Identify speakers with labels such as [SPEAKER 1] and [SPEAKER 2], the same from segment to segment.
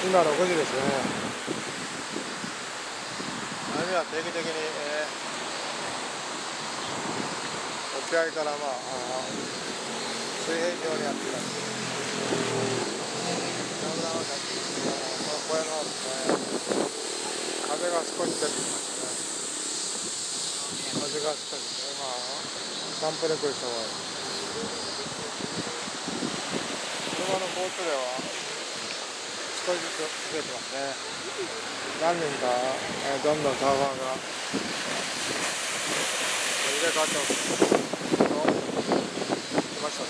[SPEAKER 1] 今6時ですね。波は定期的に、沖合から水平上にやってきます。この小屋の方ですね。風が少し出てきましたね。風が少し散歩で来る人が多い。車の交通量は少しずつ増えてますね。何人か、どんどんサーファーが入れ替わってます。来ましたね。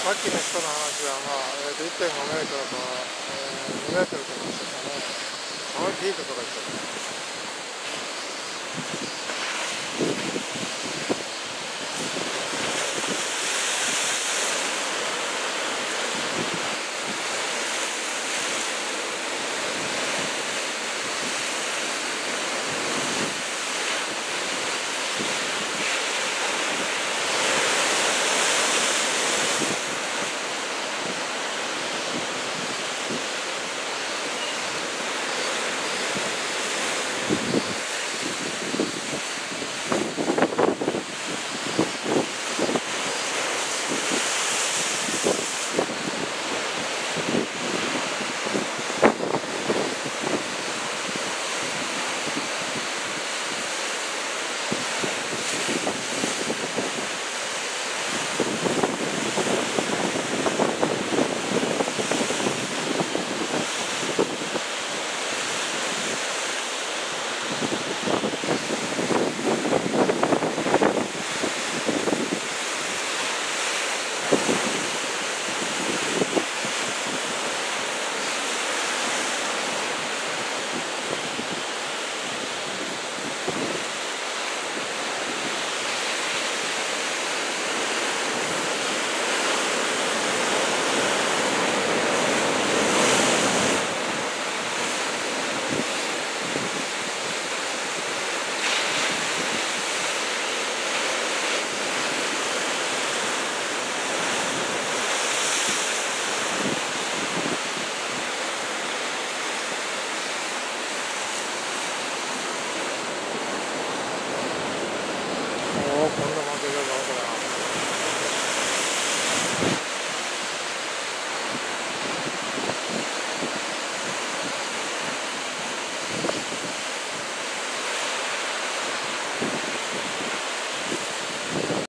[SPEAKER 1] さっきの人の話は、1.5 メートルと、2メートルとかでしたかね。すごいピークとか言ってた。